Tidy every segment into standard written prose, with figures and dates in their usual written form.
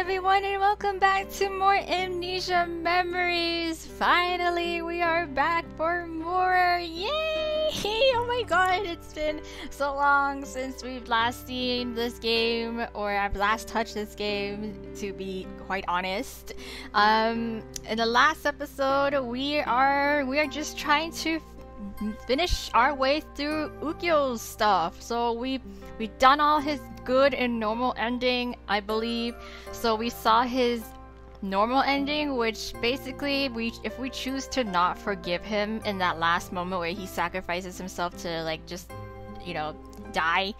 everyone, and welcome back to more Amnesia memories. Finally, we are back for more. Yay! Oh my god, it's been so long since we've last seen this game, or I've last touched this game, to be quite honest. In the last episode, we are just trying to finish our way through UKYO'S stuff. So we've done all his good and normal ending, I believe. So we saw his normal ending, which basically if we choose to not forgive him in that last moment where he sacrifices himself to like just, you know, die,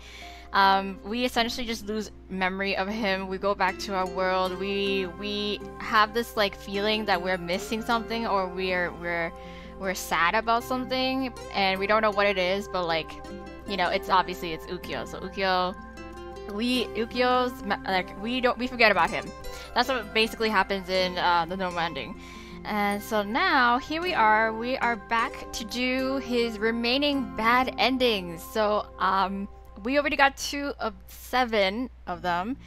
we essentially just lose memory of him. We go back to our world. We have this like feeling that we're missing something, or we're sad about something, and we don't know what it is, but like, you know, it's obviously it's UKYO. So UKYO'S, like, we forget about him. That's what basically happens in the normal ending. And so now here we are back to do his remaining bad endings. So we already got 2 of 7 of them.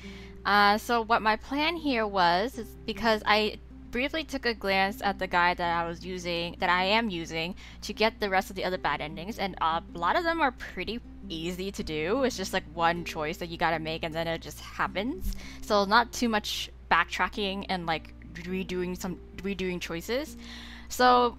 So what my plan here was, is because I briefly took a glance at the guide that I am using to get the rest of the other bad endings, and a lot of them are pretty easy to do. It's just like one choice that you gotta make and then it just happens. So not too much backtracking and like redoing choices. So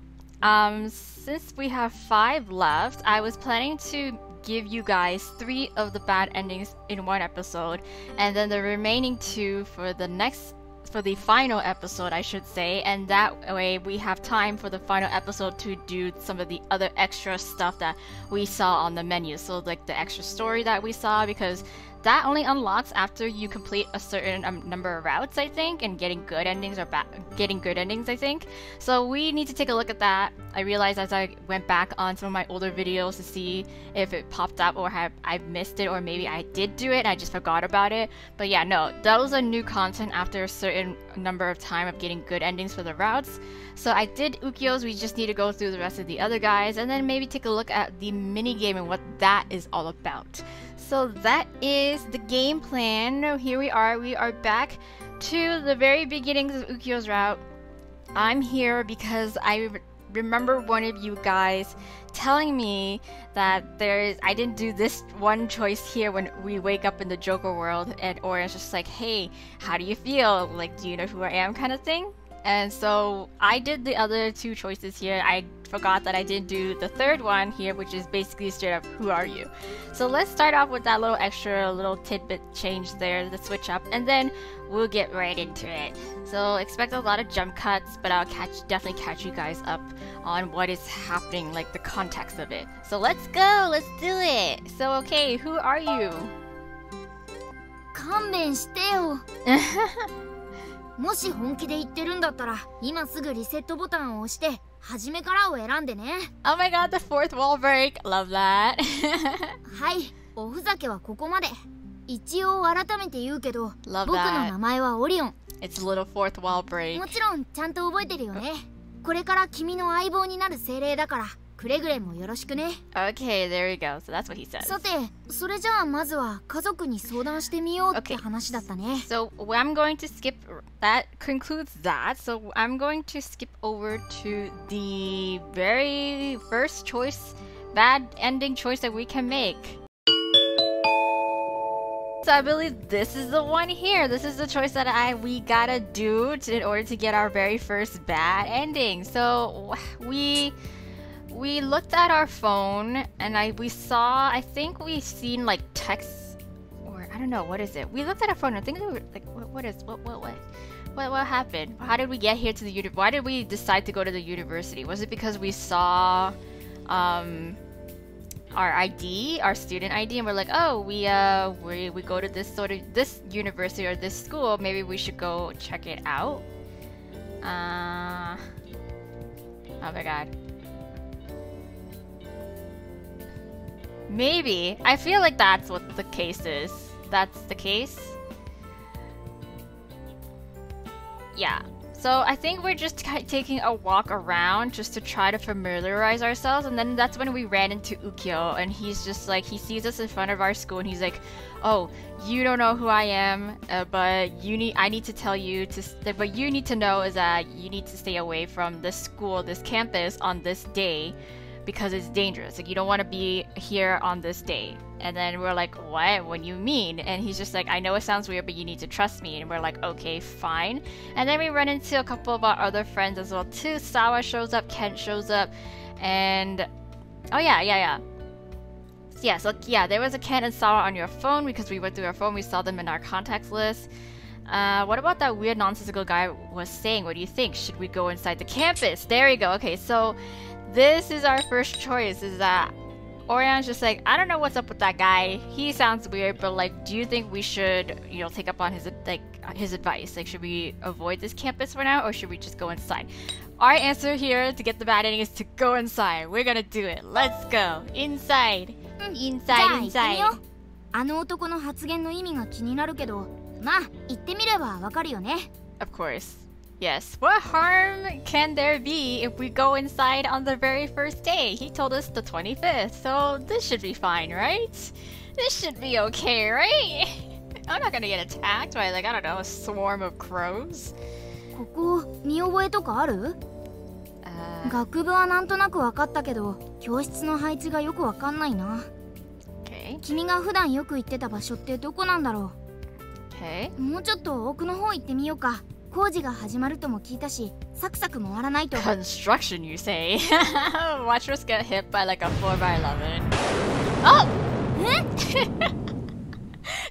since we have 5 left, I was planning to give you guys 3 of the bad endings in one episode, and then the remaining 2 for the final episode, I should say, and that way we have time for the final episode to do some of the other extra stuff that we saw on the menu. So like the extra story that we saw, because that only unlocks after you complete a certain number of routes, I think, and getting good endings, I think. So we need to take a look at that. I realized as I went back on some of my older videos to see if it popped up or have I missed it, or maybe I did do it and I just forgot about it. But yeah, no, those are new content after a certain number of time of getting good endings for the routes. So I did UKYO'S. We just need to go through the rest of the other guys and then maybe take a look at the mini game and what that is all about. So that is the game plan. Here we are back to the very beginnings of UKYO'S route. I'm here because I remember one of you guys telling me that I didn't do this one choice here when we wake up in the Joker world, and Orange just like, hey, how do you feel? Like, do you know who I am, kind of thing? And so I did the other 2 choices here. I forgot that I didn't do the third one here, which is basically straight up, who are you? So let's start off with that little extra little tidbit change there, the switch up, and then we'll get right into it. So expect a lot of jump cuts, but I'll definitely catch you guys up on what is happening, like the context of it. So let's go, let's do it. So okay, who are you? 勘弁してよ。もし本気で言ってるんだったら、今すぐリセットボタンを押して、初めからを選んでね。Oh my god, the 4th wall break. Love that. はい、おふざけはここまで。一応改めて言うけど、Love 僕の名前はオリオン。It's a little 4th wall break. もちろんちゃんと覚えてるよね。これから君の相棒になる精霊だから。くれぐれもよろしくね。Okay, there we go. So that's what he says. さて、それじゃあまずは家族に相談してみようって話だったね。So I'm going to skip. That concludes that. So I'm going to skip over to the very first choice, bad ending choice that we can make. So I believe this is the one here. This is the choice that we gotta do in order to get our very first bad ending. So we looked at our phone and I think we've seen like text, or I don't know, what is it? We looked at our phone and I think we were like, what happened? How did we get here to the why did we decide to go to the university? Was it because we saw our ID, our student ID, and we're like, oh, we go to this university or this school, maybe we should go check it out? Oh my god. Maybe. I feel like that's what the case is. That's the case. Yeah. So I think we're just taking a walk around just to try to familiarize ourselves, and then that's when we ran into Ukyo, and he's just like, he sees us in front of our school and he's like, oh, you don't know who I am, but I need to tell you what you need to know is that you need to stay away from this school, this campus on this day because it's dangerous. Like, you don't want to be here on this day. And then we're like, what do you mean? And he's just like, I know it sounds weird, but you need to trust me. And we're like, okay, fine. And then we run into a couple of our other friends as well too. Sawa shows up, Kent shows up, and oh yeah, so there was a Kent and Sawa on your phone because we went through our phone, we saw them in our contacts list. What about that weird nonsensical guy was saying? What do you think? Should we go inside the campus? There we go. Okay, so this is our first choice, is that Orion's just like, I don't know what's up with that guy. He sounds weird, but like, do you think we should, take up on his advice? Like, should we avoid this campus for now, or should we just go inside? Our answer here to get the bad ending is to go inside. We're gonna do it. Let's go inside. Inside. あの男の発言の意味が気になるけど、まあ言ってみればわかるよね。Of course. Yes. What harm can there be if we go inside on the very first day? He told us the 25th, so this should be fine, right? This should be okay, right? I'm not gonna get attacked by, like, I don't know, a swarm of crows. ここ見覚えとかある？学部はなんとなくわかったけど、教室の配置がよくわかんないな。Okay. 君が普段よく行ってた場所ってどこなんだろう？ Okay. もうちょっと奥の方行ってみようか。工事が始まるとも聞いたし、サクサク回らないと。Construction, you say? Watch us get hit by like a 4x11. Oh!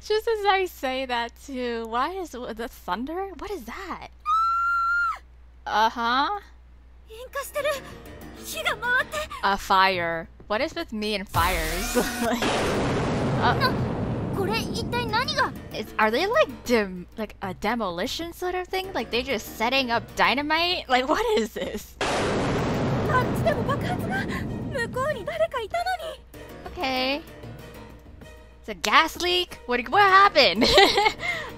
Just as I say that too, why is the thunder? What is that? Uh-huh. A fire. What is with me and fires? Are they like a demolition sort of thing? Like they just setting up dynamite? Like what is this? Okay. It's a gas leak? What happened?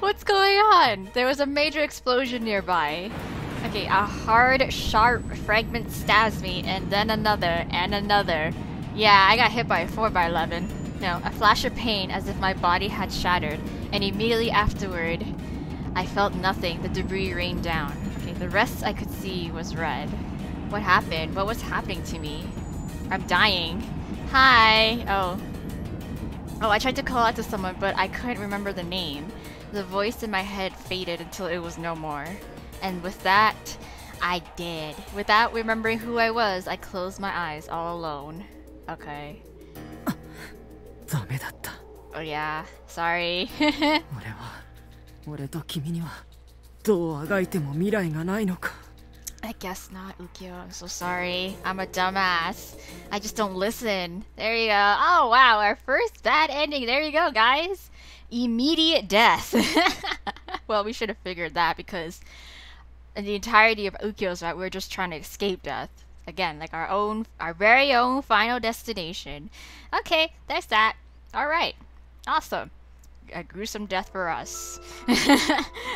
What's going on? There was a major explosion nearby. Okay, a hard, sharp fragment stabs me, and then another, and another. Yeah, I got hit by a 4x11. No, a flash of pain as if my body had shattered, and immediately afterward, I felt nothing. The debris rained down. Okay, the rest I could see was red. What happened? What was happening to me? I'm dying. Hi! Oh, I tried to call out to someone, but I couldn't remember the name. The voice in my head faded until it was no more. And with that, I did. Without remembering who I was, I closed my eyes all alone. Okay. Oh yeah, sorry. I guess not, Ukyo. I'm so sorry. I'm a dumbass. I just don't listen. There you go. Oh wow, our first bad ending. There you go, guys. Immediate death. Well, we should have figured that because in the entirety of Ukyo's, right, we're just trying to escape death. Again, like our very own final destination. Okay, there's that. Alright. Awesome. A gruesome death for us.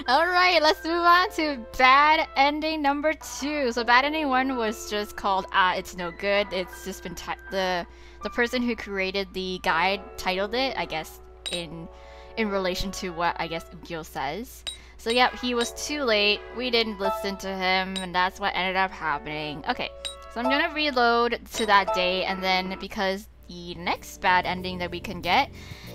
Alright, let's move on to bad ending number 2. So bad ending 1 was just called It's No Good. It's just been the person who created the guide titled it, I guess, in relation to what I guess Ukyo says. So yep, he was too late. We didn't listen to him, and that's what ended up happening. Okay, so I'm gonna reload to that day, and then because the next bad ending that we can get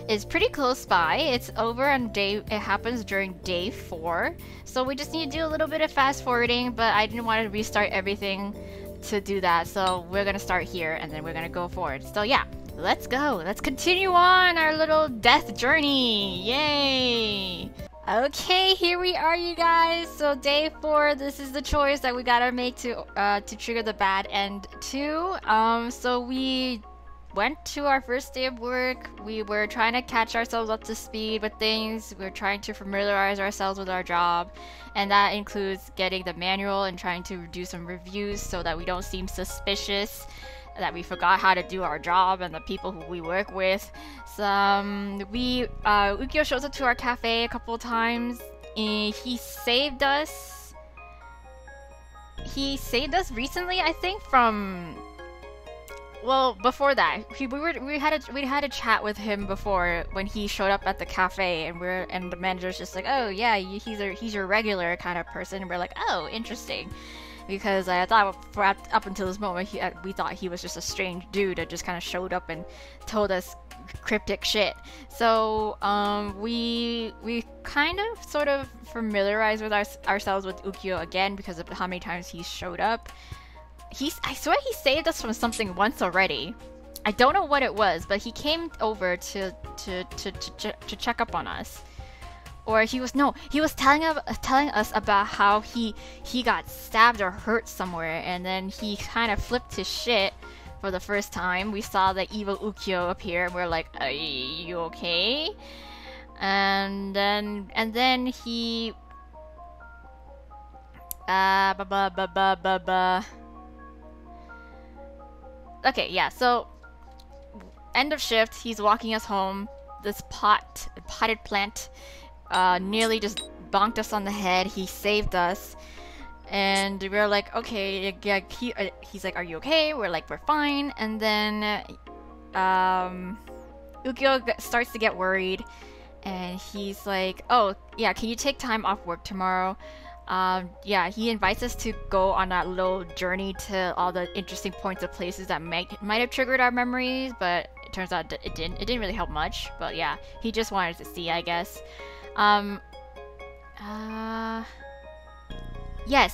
is pretty close by. It's over on it happens during day 4. So we just need to do a little bit of fast forwarding, but I didn't want to restart everything to do that. So we're gonna start here and then we're gonna go forward. So yeah, let's go. Let's continue on our little death journey. Yay! Okay, here we are, you guys. So day 4, this is the choice that we gotta make to trigger the bad end 2. So we went to our first day of work. We were trying to catch ourselves up to speed with things. We were trying to familiarize ourselves with our job, and that includes getting the manual and trying to do some reviews so that we don't seem suspicious that we forgot how to do our job and the people who we work with. Ukyo shows up to our cafe a couple of times. He saved us. he saved us recently, I think, from... Well, before that, we had a chat with him before when he showed up at the cafe, and the manager's just like, oh yeah, he's your regular kind of person, and we're like, oh, interesting, because I thought up until this moment we thought he was just a strange dude that just kind of showed up and told us cryptic shit. So we kind of sort of familiarized with ourselves with Ukyo again because of how many times he's showed up. I swear he saved us from something once already. I don't know what it was, but he came over to check up on us. Or he was telling us about how he got stabbed or hurt somewhere, and then he kind of flipped his shit for the first time. We saw the evil Ukyo appear, and we're like, are you okay? And then he Okay, yeah, so end of shift, he's walking us home. This potted plant nearly just bonked us on the head. He saved us. And we're like, okay, yeah, he's like, are you okay? We're like, we're fine. And then Ukyo starts to get worried. And he's like, oh, yeah, can you take time off work tomorrow? Yeah, he invites us to go on that little journey to all the interesting points of places that might have triggered our memories, but it turns out it didn't really help much. But yeah, he just wanted to see, I guess. Yes.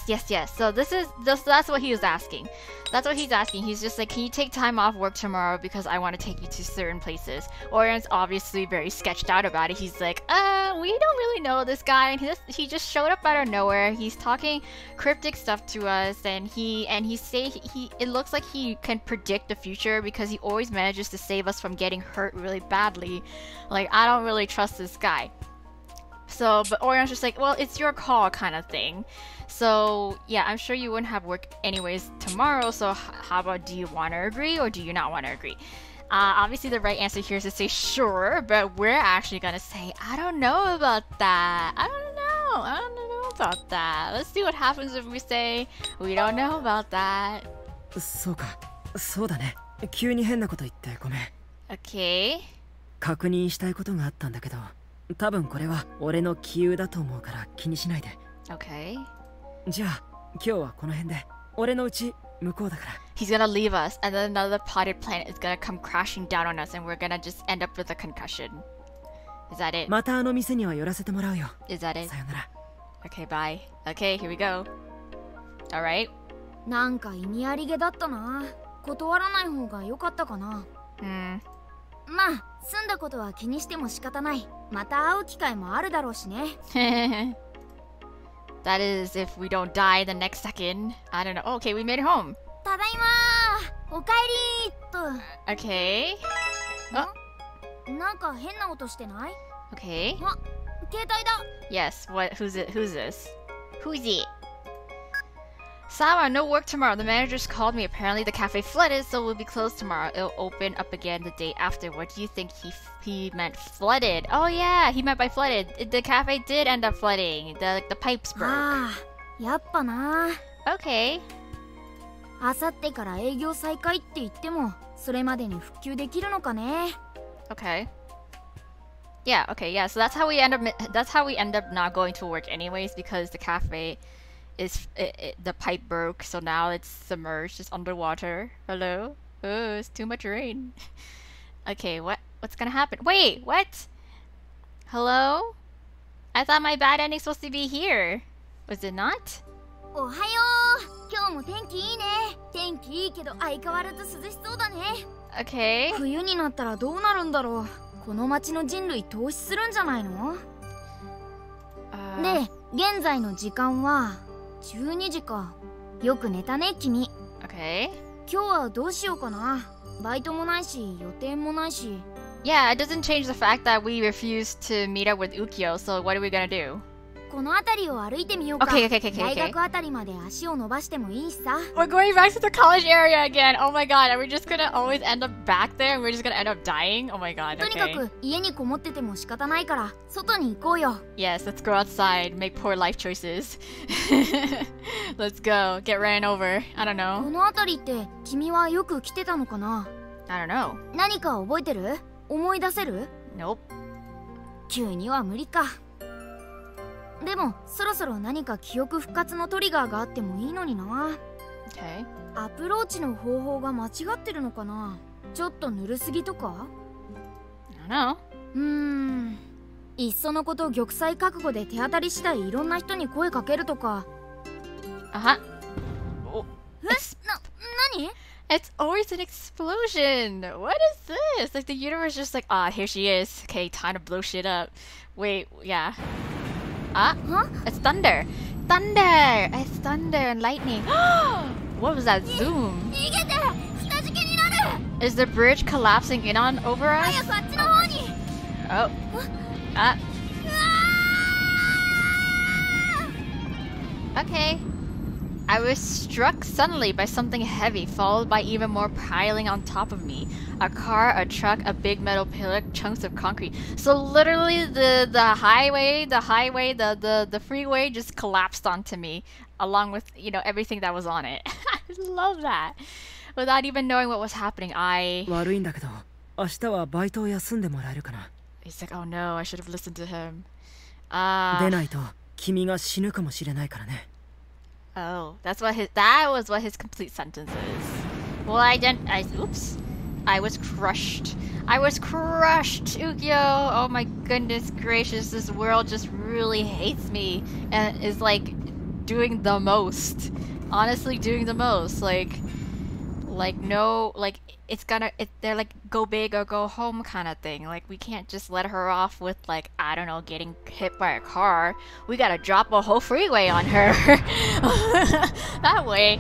So that's what he was asking. That's what he's asking. He's just like, can you take time off work tomorrow because I want to take you to certain places. Orion's obviously very sketched out about it. He's like, we don't really know this guy, and he just showed up out of nowhere. He's talking cryptic stuff to us, and it looks like he can predict the future because he always manages to save us from getting hurt really badly. Like, I don't really trust this guy. So, but Orion's just like, well, it's your call kind of thing. So, yeah, I'm sure you wouldn't have work anyways tomorrow, so how about, do you want to agree or do you not want to agree? Obviously the right answer here is to say sure, but we're actually gonna say, I don't know about that. I don't know about that. Let's see what happens if we say, we don't know about that. そうか、そうだね。急に変なこと言ってごめん。Okay. 確認したいことがあったんだけど、多分これは俺の杞憂だと思うから気にしないで。Okay. じゃあ今日はこの辺で。俺の家向こうだから。He's gonna leave us, and then another potted plant is gonna come crashing down on us, and we're gonna just end up with a concussion. Is that it? またあの店には寄らせてもらうよ。Is that it? さよなら。Okay, bye. Okay, here we go. Alright. なんか意味ありげだったな。断らない方が良かったかな。まあ、済んだことは気にしても仕方ない。また会う機会もあるだろうしね。That is if we don't die the next second. I don't know. Oh, okay, we made it home. ただいまー。おかえりーっと。Okay. なんか変な音してない？ Okay. あ、携帯だ。Yes. What? Who's this? Who's it? Sawa, no work tomorrow. The managers called me. Apparently the cafe flooded, so we'll be closed tomorrow. It'll open up again the day after. What do you think he meant flooded? Oh yeah, he meant by flooded. The cafe did end up flooding. The pipes broke. ああ、やっぱな。Okay. あさってから営業再開って言っても、それまでに復旧できるのかね。Okay. Yeah. Okay. Yeah. So that's how we end up not going to work anyways, because the cafe the pipe broke, so now it's submerged, it's underwater. Hello? Oh, it's too much rain. Okay, what's gonna happen? Wait, what? Hello? I thought my bad ending's supposed to be here. Was it not? おはよう。今日も天気いいね。天気いいけど相変わらず涼しそうだね。Okay. 冬になったらどうなるんだろう。この町の人類投資するんじゃないの？で、現在の時間は12時か。よく寝たね、君。Okay. 今日はどうしようかな。バイトもないし、予定もないし。Yeah, it doesn't change the fact that we refused to meet up with Ukyo, so what are we gonna do? この辺りを歩いてみようか。Okay. 大学あたりまで足を伸ばしてもいいしさ。We're going back to the college area again. Oh my god, are we just gonna always end up back there and we're just gonna end up dying? Oh my god, とにか okay. く家にこもってても仕方ないから外に行こうよ。 Yes, let's go outside, make poor life choices. Let's go, get ran over. I don't こ know. の辺りって君はよく来てたのかな。 I don't know. 何か覚えてる？思い出せる？ Nope. 急には無理か。でもそろそろ何か記憶復活のトリガーがあってもいいのにな。 Okay. アプローチの方法が間違ってるのかな。ちょっとぬるすぎとか。 I don't know. いっそのこと玉砕覚悟で手当たり次第いろんな人に声かけるとか。Uh-huh. 何？ It's always an explosion. What is this? Like the universe just like, here she is. Okay, time to blow shit up. Wait, yeah. Huh? It's thunder. Thunder! It's thunder and lightning. What was that zoom? 逃げて！下敷きになる！ Is the bridge collapsing in on over us? 早くあっちの方に！ Oh. Okay. I was struck suddenly by something heavy, followed by even more piling on top of me. A car, a truck, a big metal pillar, chunks of concrete. So literally the highway, the freeway just collapsed onto me, along with, you know, everything that was on it. I love that. Without even knowing what was happening,悪いんだけど、明日はバイトを休んでもらえるかな。 He's like, oh no, I should have listened to him. 出ないと君が死ぬかもしれないからね。 Oh, that was what his complete sentence is. Well, oops. I was crushed. Ukyo. Oh my goodness gracious, this world just really hates me and is like doing the most. Honestly, doing the most. They're like go big or go home kind of thing. Like we can't just let her off with like, I don't know, getting hit by a car. We gotta drop a whole freeway on her. that way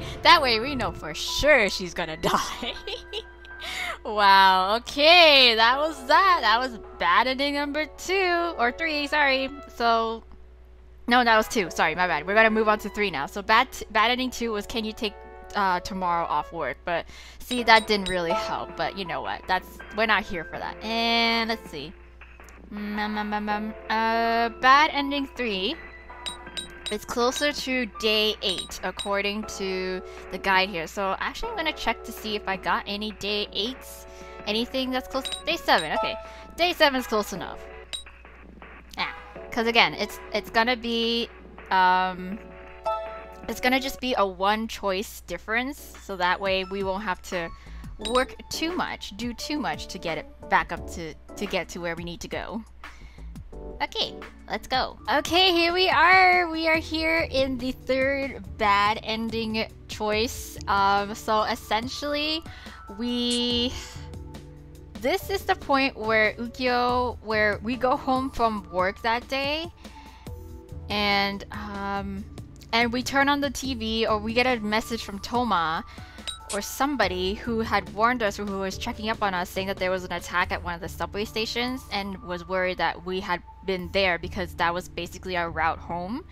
we know for sure she's gonna die. Wow, okay, that was bad ending number 2 or 3, sorry. So no, that was 2, sorry, my bad. We're gonna move on to 3 now. So bad ending 2 was, can you take tomorrow off work? But see, that didn't really help, but you know what, we're not here for that. And let's see, bad ending 3 is closer to day 8 according to the guide here. So actually I'm gonna check to see if I got any day 8s, anything that's close. Day 7, okay, day 7 is close enough. Yeah, because again, it's gonna be it's gonna just be a one choice difference, so that way we won't have to work too much, do too much to get it back up to get to where we need to go. Okay, let's go. Okay, here we are. We are here in the 3rd bad ending choice. So essentially, this is the point where where we go home from work that day, and we turn on the TV, or we get a message from Toma or somebody who had warned us, or who was checking up on us, saying that there was an attack at one of the subway stations, and was worried that we had been there because that was basically our route home.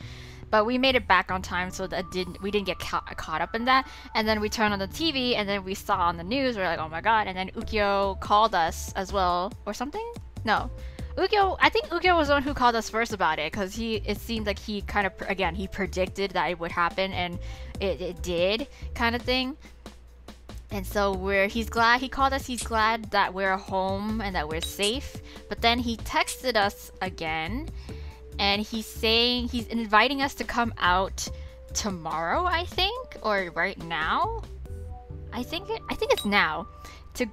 But we made it back on time, so that we didn't get caught up in that. And then we turned on the TV, and then we saw on the news, we're like, oh my god. And then Ukyo called us as well, or something? No. I think Ukyo was the one who called us first about it, because it seemed like he kind of, again, he predicted that it would happen, and it did, kind of thing. And so he's glad he called us. He's glad that we're home and that we're safe. But then he texted us again, and he's saying he's inviting us to come out tomorrow, I think, or right now. I think it's now. To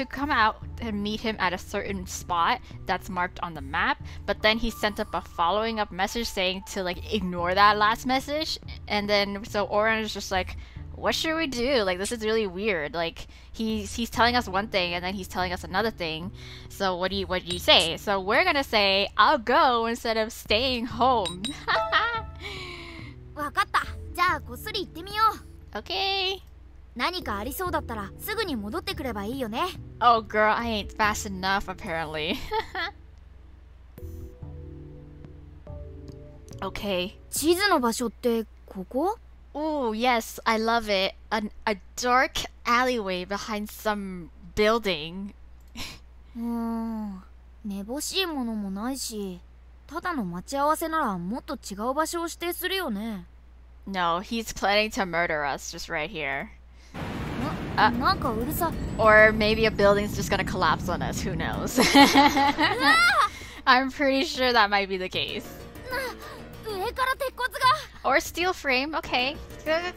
come out and meet him at a certain spot that's marked on the map. But then he sent up a following up message saying to like ignore that last message. And then so Oren is just like, what should we do? Like, this is really weird. Like, he's telling us one thing and then he's telling us another thing. So what do you say? So we're gonna say, I'll go instead of staying home. わかった。じゃあこっそり行ってみよう。 Okay. 何かありそうだったらすぐに戻ってくればいいよね。 Oh girl, I ain't fast enough apparently. Okay. 地図の場所ってここ? Oh, yes, I love it. A dark alleyway behind some building. めぼしいものもないし、ただの待ち合わせならもっと違う場所を指定するよね。No, he's planning to murder us just right here. なんかうるさ。 Or maybe a building's just gonna collapse on us, who knows? I'm pretty sure that might be the case. 上から鉄骨が。 Or steel frame, okay.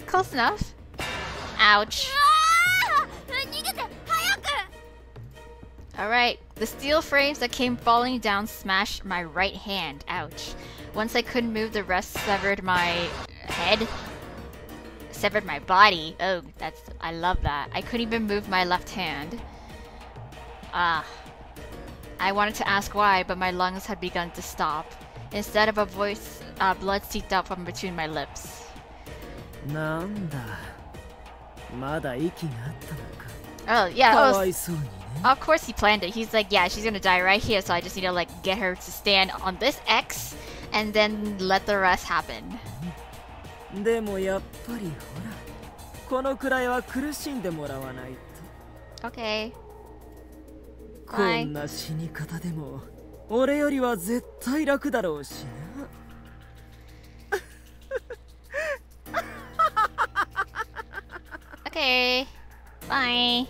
Close enough. Ouch. 逃げて早く。 Alright, the steel frames that came falling down smashed my right hand. Ouch. Once I couldn't move, the rest severed my head. Severed my body. Oh, I love that. I couldn't even move my left hand. I wanted to ask why, but my lungs had begun to stop. Instead of a voice, blood seeped out from between my lips. なんだ。まだ息があったのか。 Oh, yeah. かわいそうにね。 Of course he planned it. He's like, yeah, she's gonna die right here, so I just need to like get her to stand on this X and then let the rest happen. でもやっぱりほら、このくらいは苦しんでもらわないと。 Okay. こんな死に方でも俺よりは絶対楽だろうしな。Okay. Bye.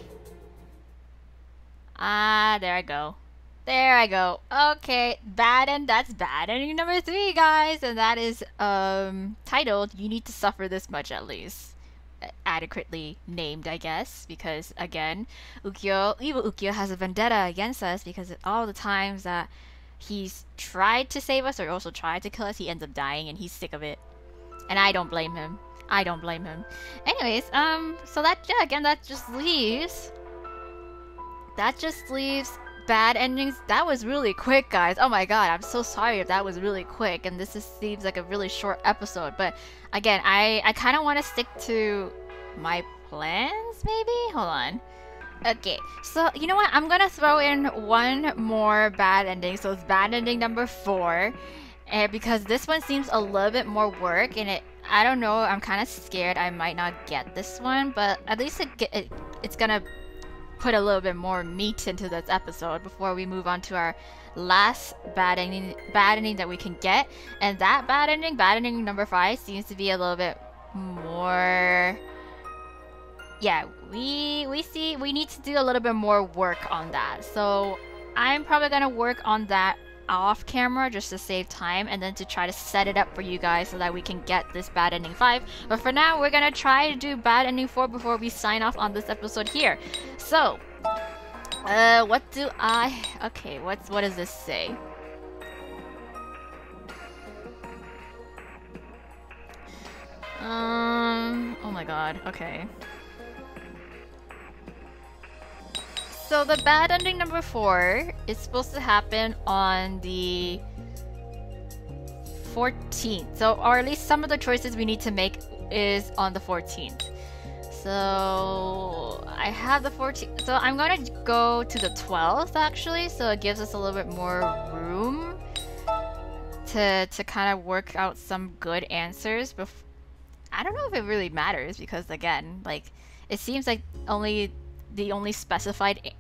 There I go. There I go. Okay, that's bad ending number 3, guys, and that is titled "You Need to Suffer This Much at Least." Adequately named, I guess, because again, evil Ukyo has a vendetta against us because of all the times that he's tried to save us or also tried to kill us, he ends up dying, and he's sick of it. And I don't blame him. I don't blame him. Anyways, so that just leaves bad endings. That was really quick, guys. Oh my god, I'm so sorry if that was really quick and seems like a really short episode, but again, I kind of want to stick to my plans, maybe? Hold on. Okay, so you know what? I'm gonna throw in one more bad ending, so it's bad ending number 4, and because this one seems a little bit more work, and I don't know, I'm kind of scared I might not get this one, but at least it's gonna put a little bit more meat into this episode before we move on to our last bad ending that we can get. And that bad ending number 5, seems to be a little bit more, yeah, we need to do a little bit more work on that. So I'm probably gonna work on that off camera just to save time and then to try to set it up for you guys so that we can get this bad ending 5. But for now, we're gonna try to do bad ending 4 before we sign off on this episode here. So what does this say? Oh my god, okay. So the bad ending number 4 is supposed to happen on the 14th. So, or at least some of the choices we need to make is on the 14th. So I have the 14th. So I'm gonna go to the 12th actually. So it gives us a little bit more room to kind of work out some good answers. I don't know if it really matters because again, like it seems like the only specified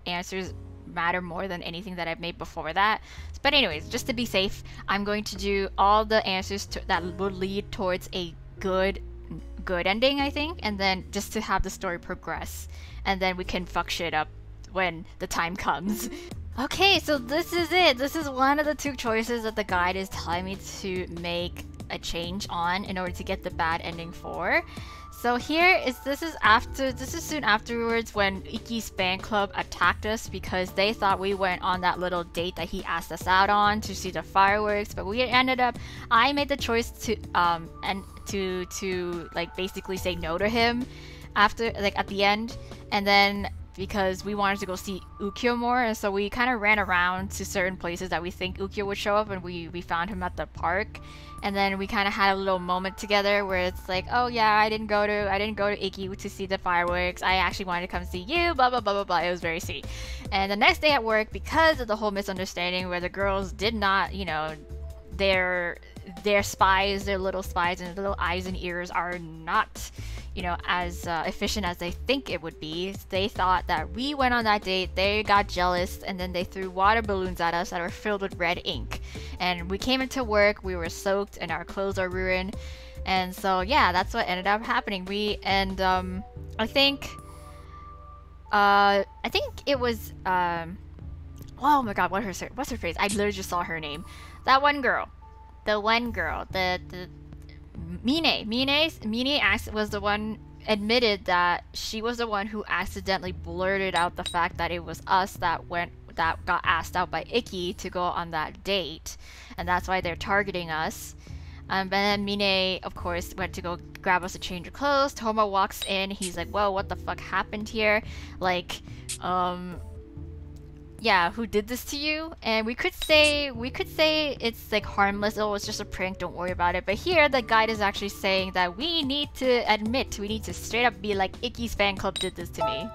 answers matter more than anything that I've made before that. But anyways, just to be safe, I'm going to do all the answers that would lead towards a good ending, I think, and then just to have the story progress, and then we can fuck shit up when the time comes. Okay, so this is it. This is one of the 2 choices that the guide is telling me to make a change on in order to get the bad ending 4. So this is soon afterwards when Ikki's fan club attacked us because they thought we went on that little date that he asked us out on to see the fireworks, but I made the choice to like basically say no to him after, like at the end, and then because we wanted to go see Ukyo more, and so we kind of ran around to certain places that we think Ukyo would show up, and we found him at the park. And then we kind of had a little moment together where it's like, oh yeah, I didn't go to Ikki to see the fireworks. I actually wanted to come see you, blah blah blah blah blah. It was very sweet. And the next day at work, because of the whole misunderstanding where the girls did not, you know, their spies, their little spies and little eyes and ears are not, you know, as efficient as they think it would be. They thought that we went on that date, they got jealous, and then they threw water balloons at us that are filled with red ink. And we came into work, we were soaked, and our clothes are ruined. And so, yeah, that's what ended up happening. I think it was, oh my god, what's her face? I literally just saw her name. The one girl, Mine was the one admitted that she was the one who accidentally blurted out the fact that it was us that got asked out by Icky to go on that date, and that's why they're targeting us. But then Mine, of course, went to go grab us a change of clothes. Toma walks in. He's like, "Whoa, what the fuck happened here? Like, yeah, who did this to you?" And we could say it's like harmless. Oh, it's just a prank. Don't worry about it. But here, the guide is actually saying that we need to straight up be like, Icky's fan club did this to me.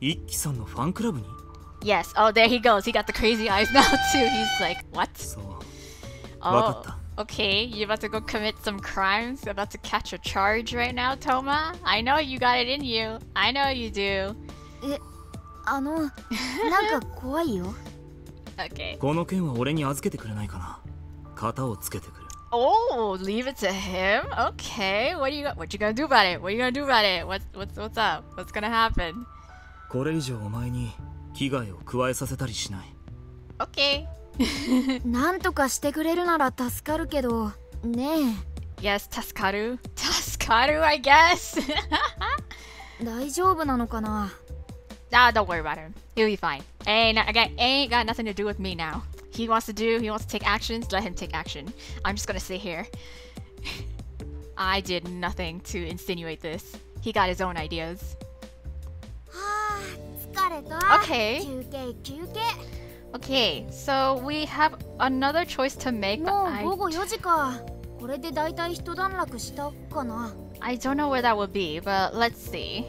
Ikki-sanのファンクラブに? Yes. Oh, there he goes. He got the crazy eyes now too. He's like, what? Oh, okay. You're about to go commit some crimes? You're about to catch a charge right now, Toma? I know you got it in you. I know you do. なんか怖いよ。Okay. この件は俺に預けてくれないかな。型をつけてくる。Oh, leave it to him? Okay. What you gonna do about it? What you gonna do about it? What's up? What's gonna happen? これ以上お前に危害を加えさせたりしない。Okay. なんとかしてくれるなら助かるけど、ねえ。Yes, 助かる I guess. 大丈夫なのかな? Ah, don't worry about him. He'll be fine. Ain't got nothing to do with me now. He wants to take actions, let him take action. I'm just gonna sit here. I did nothing to insinuate this. He got his own ideas. Okay. Okay, so we have another choice to make. I don't know where that would be, but let's see.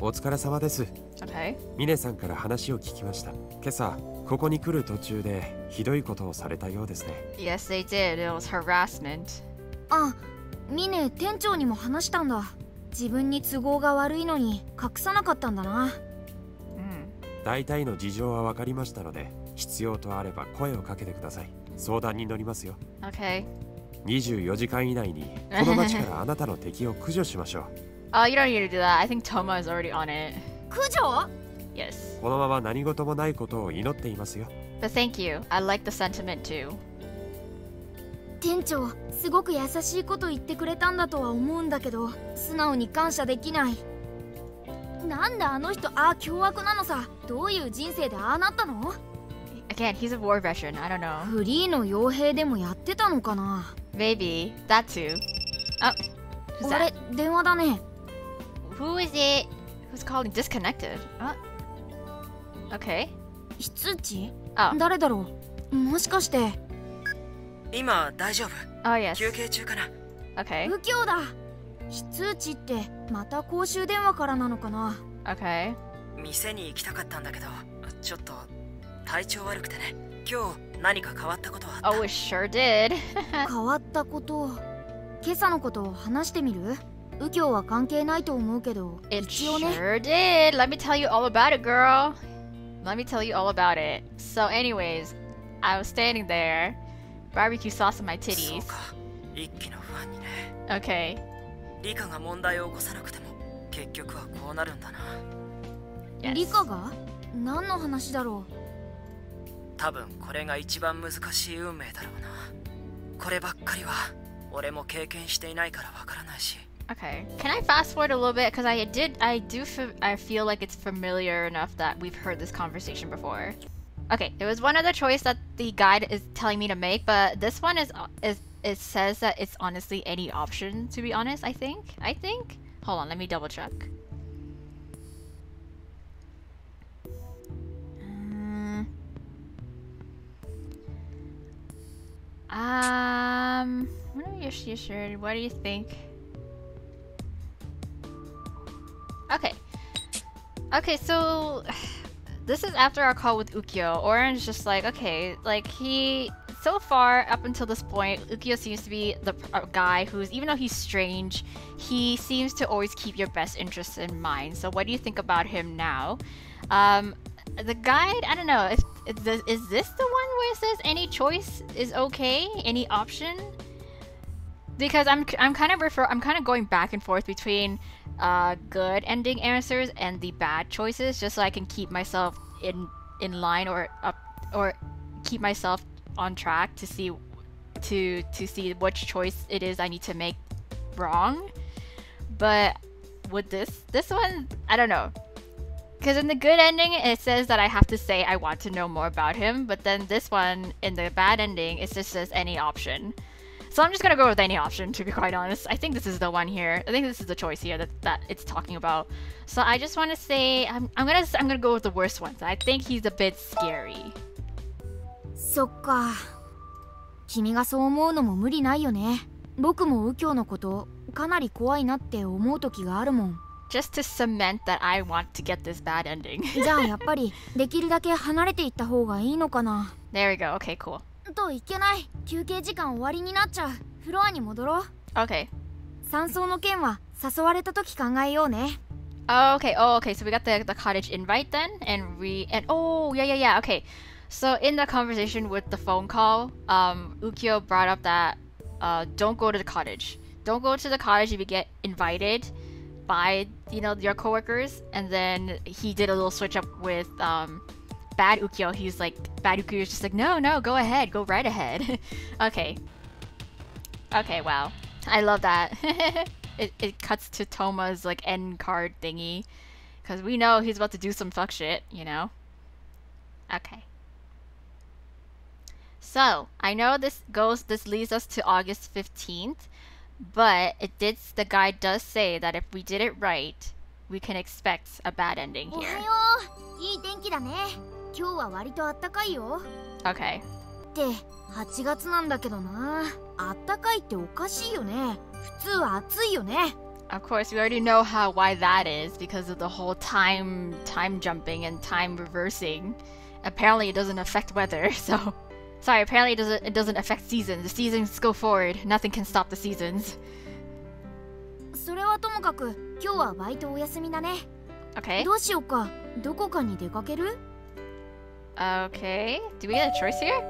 お疲れ様です。Okay. ミネさんから話を聞きました。今朝ここに来る途中でひどいことをされたようですね。Yes, they did. It was harassment. あ、ミネ店長にも話したんだ。自分に都合が悪いのに隠さなかったんだな。大体の事情は分かりましたので、必要とあれば声をかけてください。相談に乗りますよ。Okay. 24時間以内にこの町からあなたの敵を駆除しましょう。Oh, you don't need to do that. I think Toma is already on it. 駆除? Yes. このまま何事もないことを祈っていますよ。But thank you. I like the sentiment too. 店長、すごく優しいこと言ってくれたんだとは思うんだけど、素直に感謝できない。なんであの人凶悪なのさ。どういう人生でなったの? Again, he's a war veteran. I don't know. フリーの傭兵でもやってたのかな? Maybe. That too. Oh. Who's あれ、電話だね。Who is it? Who's calling? Disconnected. Okay. 非通知? Oh. 誰だろう? もしかして。今大丈夫? Oh, yes. 休憩中かな? Okay. 右京だ。非通知ってまた公衆電話からなのかな? Okay. 店に行きたかったんだけど、ちょっと体調悪くてね。今日何か変わったことはあった? Oh, it sure did. 変わったこと。今朝のことを話してみる? 右京は関係ないと思うけど、一応ね。It sure did. Let me tell you all about it, girl. Let me tell you all about it. So, anyways, I was standing there, barbecue sauce on my titties. そうか、一気のファンにね。Okay. リカが問題を起こさなくても、結局はこうなるんだな。Yes. リカが? 何の話だろう? 多分これが一番難しい運命だろうな。こればっかりは俺も経験していないからわからないし。Okay. Can I fast forward a little bit? Because I feel like it's familiar enough that we've heard this conversation before. Okay, there was one other choice that the guide is telling me to make, but this one is it says that it's honestly any option, to be honest, I think. Hold on, let me double check. What are you sure? What do you think? Okay, so this is after our call with Ukyo. Oran's just like, okay, like so far up until this point, Ukyo seems to be the guy who's, even though he's strange, he seems to always keep your best interests in mind. So what do you think about him now? The guide, I don't know, is this the one where it says any choice is okay? Any option? Because I'm kind of going back and forth between good ending answers and the bad choices, just so I can keep myself in line or keep myself on track to see which choice it is I need to make wrong. But with this one, I don't know. Because in the good ending, it says that I have to say I want to know more about him, but then this one, in the bad ending, it just says any option. So I'm just gonna go with any option, to be quite honest. I think this is the one here. I think this is the choice here that it's talking about. So I just want to say I'm gonna go with the worst one. I think he's a bit scary. そっか。君がそう思うのも無理ないよね。僕も右京のことかなり怖いなって思う時があるもん。Just to cement that I want to get this bad ending. じゃあやっぱりできるだけ離れていった方がいいのかな。There we go. Okay, cool. といけない。休憩時間終わりになっちゃう。フロアに戻ろう。Okay. 山荘の件は誘われた時考えようね。Okay. Oh, okay. So we got the cottage invite then, and oh yeah. Okay. So in the conversation with the phone call, Ukyo brought up that don't go to the cottage. Don't go to the cottage if you get invited by your coworkers. And then he did a little switch up with Bad Ukyo. He's like, Bad Ukyo is just like, no, go ahead, go right ahead. Okay, wow, I love that. it cuts to Toma's like end card thingy, because we know he's about to do some fuck shit, Okay. So I know this leads us to August 15th, but the guide does say that if we did it right, we can expect a bad ending here. おはよう。いい天気だね。今日は割と暖かいよ。Okay. って8月なんだけどな。暖かいっておかしいよね。普通は暑いよね。Of course, we already know why that is, because of the whole time jumping and time reversing. Apparently, it doesn't affect weather. So, sorry. Apparently, it doesn't affect seasons. The seasons go forward. Nothing can stop the seasons. それはともかく今日はバイトお休みだね。Okay. どうしようか。どこかに出かける？ Okay. Do we get a choice here?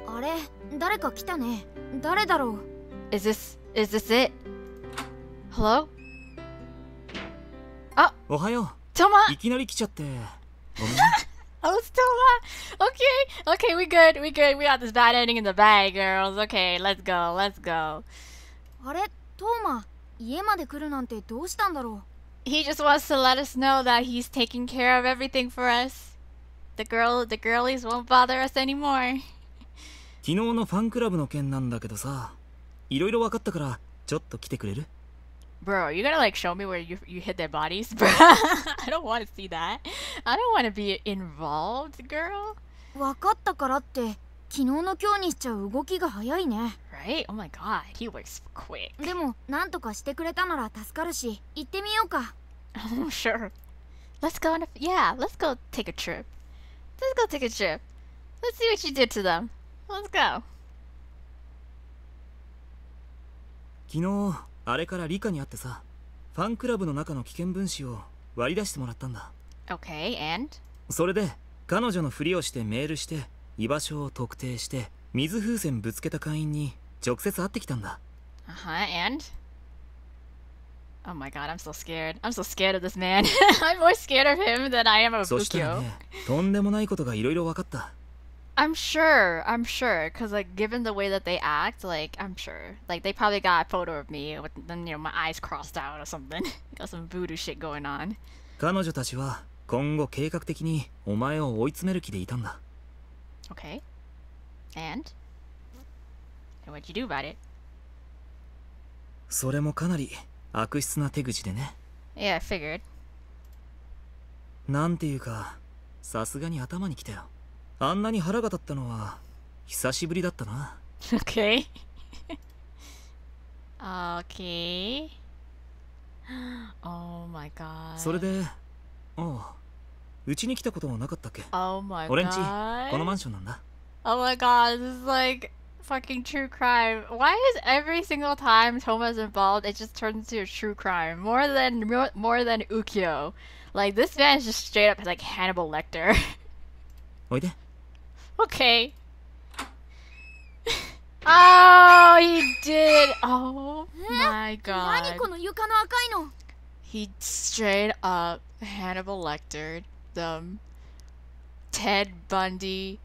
あれ、誰か来たね。誰だろう？ Is this it? Hello? あ、おはよう。 Toma! いきなり来ちゃって。ごめん。Oh, it's Toma! Okay, we good. We got this bad ending in the bag, girls. Okay, let's go. あれ、トーマ、家まで来るなんてどうしたんだろう？ He just wants to let us know that he's taking care of everything for us. The girlies won't bother us anymore. 昨日のファンクラブの件なんだけどさ、いろいろ分かったからちょっと来てくれる？ Bro, you gonna like show me where you hid their bodies? Bro, I don't want to see that. I don't want to be involved, girl. 分かったからって昨日の今日にしちゃう動きが早いね。Right? Oh my god, he works quick. でもなんとかしてくれたなら助かるし、行ってみようか。Oh, sure. Let's go take a trip. Let's see what you did to them. Let's go. 昨日あれからリカに会ってさ、ファンクラブの中の危険分子を割り出してもらったんだ。Okay, and? それで彼女のふりをしてメールして居場所を特定して水風船ぶつけた会員に直接会ってきたんだ。And? Oh my god, I'm so scared. I'm so scared of this man. I'm more scared of him than I am of そしたら Ukyo. ね、とんでもないことがいろいろ分かった。I'm sure, because like given the way that they act, like I'm sure, like they probably got a photo of me with my eyes crossed out or something. Got some voodoo shit going on. 彼女たちは今後計画的にお前を追い詰める気でいたんだ。Okay. And what'd you do about it? それもかなり悪質な手口でね。Yeah, I figured. なんていうか、さすがに頭にきたよ。あんなに腹が立ったのは久しぶりだったな。Okay. Okay. Oh my god. それで、おう、うちに来たことはなかったっけ？ Oh my 俺んち god. このマンションなんだ。 Oh my god, this is like fucking true crime. Why is every single time Toma's involved, it just turns into a true crime? More than Ukyo. Like, this man is just straight up like Hannibal Lecter. おいで。 Okay. Oh, he did. Oh my 何 god. この床の赤いの。 He straight up Hannibal Lecter the Ted Bundy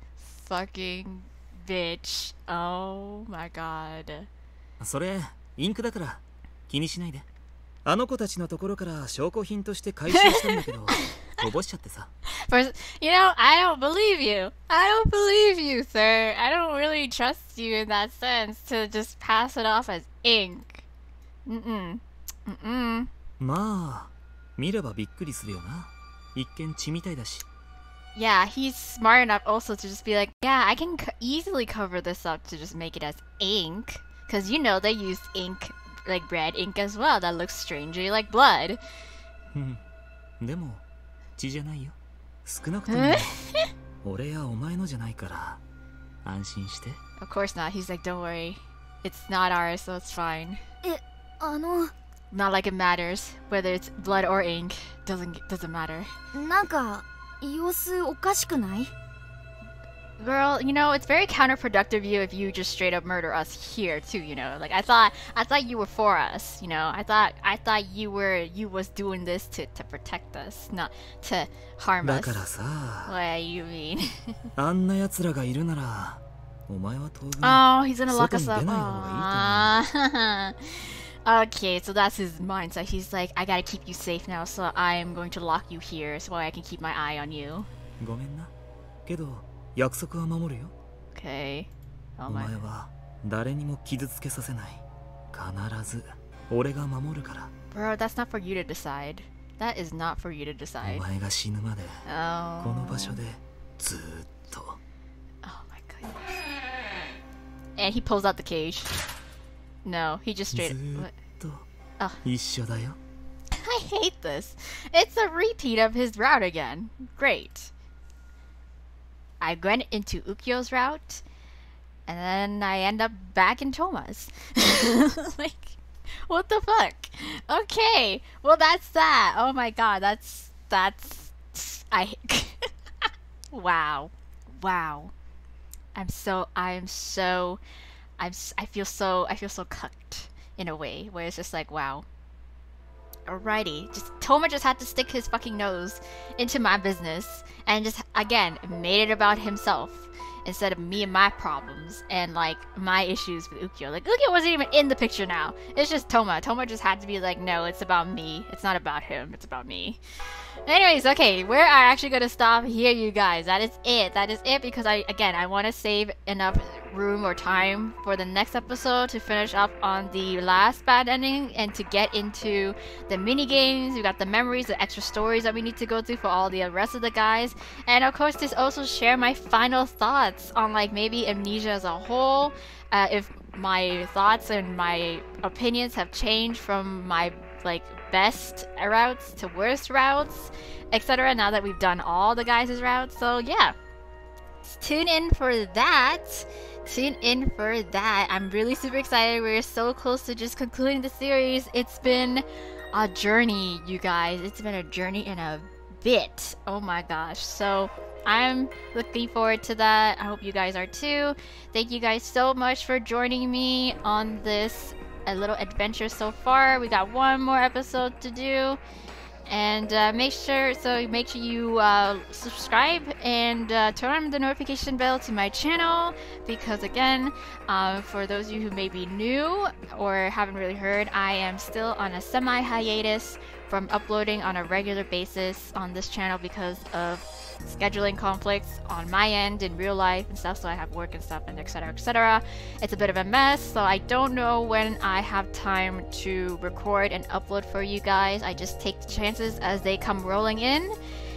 fucking bitch. Oh my god. それインクだから気にしないで。あの子たちのところから証拠品として回収したんだけどこぼしちゃってさ。 First, you know, I don't believe you. I don't believe you, sir. I don't really trust you in that sense to just pass it off as ink. Mm-mm. Mm-mm. まあ見ればびっくりするよな。一見血みたいだし。 Yeah, he's smart enough also to just be like, yeah, I can easily cover this up to just make it as ink. Because, you know, they used ink, like red ink as well. That looks strangely like blood. でも血じゃないよ。少なくとも俺やお前のじゃないから安心して。 Of course not. He's like, don't worry. It's not ours, so it's fine. な Not like it matters whether it's blood or ink. Doesn't matter. んか様子おかしくない？ Girl, you know, it's very counterproductive of you if you just straight up murder us here too, you know. Like I thought you were for us, you know. I thought you was doing this to protect us, not to harm だ us. からさ What do you mean? あんな奴らがいるならお前は当分 Oh, he's gonna lock us 外 up. に出ない方がいいと思う。 Okay, so that's his mindset. He's like, I gotta keep you safe now, so I am going to lock you here so I can keep my eye on you. ごめんな。けど約束は守るよ。 Okay. お Oh my. 前は誰にも傷つけさせない。必ず俺が守るから。 Bro, that's not for you to decide. That is not for you to お decide. 前が死ぬまで Oh. この場所でずーっと。 Oh my goodness. And he pulls out the cage. No, he just ず straight. ー What? っと あ一緒だよ。 I hate this. It's a repeat of his route again. Great. I went into UKYO'S route, and then I end up back in Toma's. Like, what the fuck? Okay, well that's that. Oh my god, that's I. Wow. I feel so cucked in a way where it's just like, wow. Alrighty, Toma just had to stick his fucking nose into my business and just again made it about himself instead of me and my problems and like my issues with Ukyo. Like Ukyo wasn't even in the picture now. It's just Toma. Toma just had to be like, no, it's about me. It's not about him. It's about me. Anyways, okay, we're actually gonna stop here, you guys. That is it because I want to save enough room or time for the next episode to finish up on the last bad ending and to get into the mini games. We got the memories, the extra stories that we need to go through for all the rest of the guys, and of course to also share my final thoughts on like maybe Amnesia as a whole, if my thoughts and my opinions have changed from my like best routes to worst routes, etc. now that we've done all the guys' routes. So yeah, tune in for that. I'm really super excited. We're so close to just concluding the series. It's been a journey, you guys. It's been a journey in a bit. Oh my gosh. So I'm looking forward to that. I hope you guys are too. Thank you guys so much for joining me on this a little adventure so far. We got one more episode to do, and make sure you subscribe and turn on the notification bell to my channel, because again, for those of you who may be new or haven't really heard, I am still on a semi hiatus from uploading on a regular basis on this channel because of scheduling conflicts on my end in real life and stuff. So I have work and stuff and etc. It's a bit of a mess, so I don't know when I have time to record and upload for you guys. I just take the chances as they come rolling in,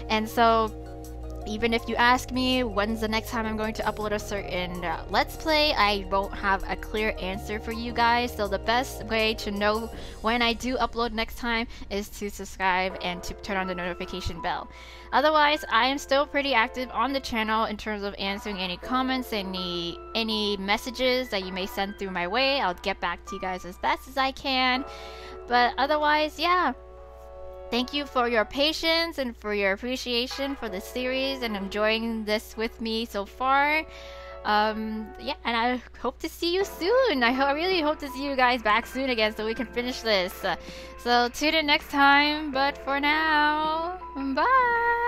and so Even if you ask me when's the next time I'm going to upload a certain Let's Play, I won't have a clear answer for you guys. So the best way to know when I do upload next time is to subscribe and to turn on the notification bell. Otherwise, I am still pretty active on the channel in terms of answering any comments, any messages that you may send through my way. I'll get back to you guys as best as I can. But otherwise, yeah. Thank you for your patience and for your appreciation for the series and enjoying this with me so far. Yeah, and I hope to see you soon. I really hope to see you guys back soon again so we can finish this. So tune in next time, but for now, bye!